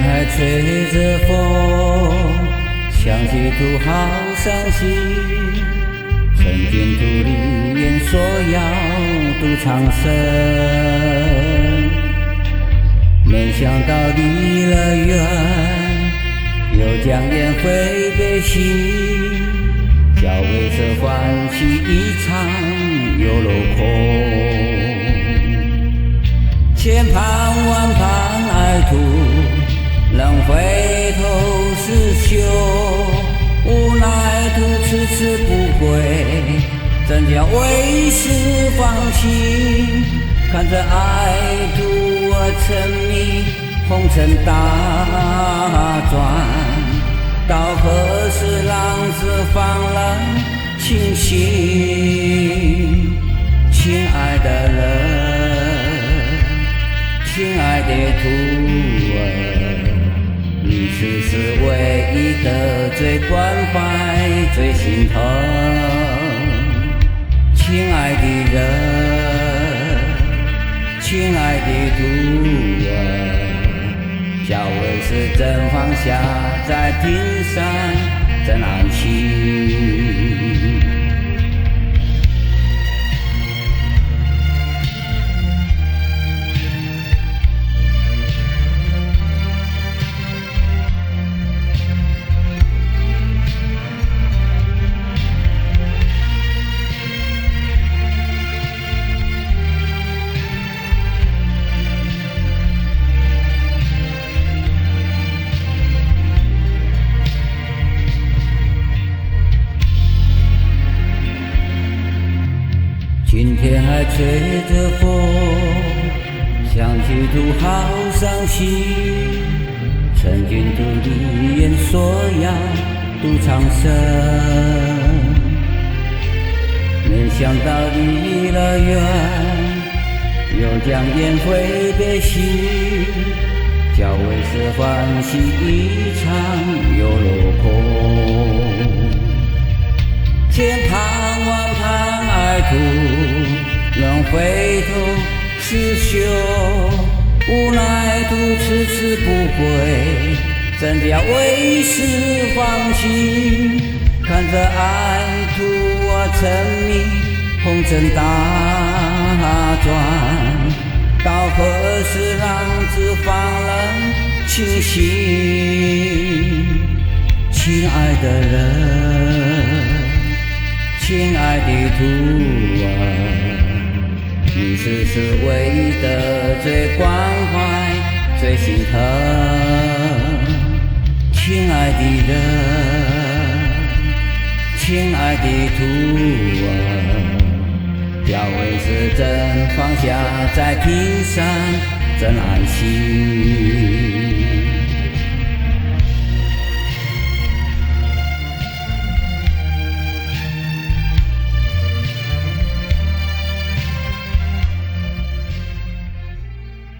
还吹着风，想起土好伤心。曾经土里言说要渡长生，没想到离了远，又将烟灰给熄。叫为这欢喜一场又落空。千盼万盼爱徒，能回头是休。无奈徒迟迟不归，怎叫为师放弃？看着爱徒我沉迷，红尘大转，到何时浪子放了清醒？亲爱的人，亲爱的徒儿，你只是唯一的最关怀最心疼。亲爱的人，亲爱的徒儿，叫为师怎放下在平山怎安息？今天还吹着风，想起土好伤心。曾经土里言说要渡长生，没想到离了远，又将烟灰给熄。叫为师欢喜一场又落空。千盼万盼爱徒，能回头是休。无奈徒迟迟不归，怎叫为师放弃？看着爱徒我沉迷，红尘大转，到何时浪子放了清醒？亲爱的人，亲爱的徒儿，你只是唯一的最关怀最心疼。亲爱的人，亲爱的徒儿，叫为师怎放下在平山怎安息？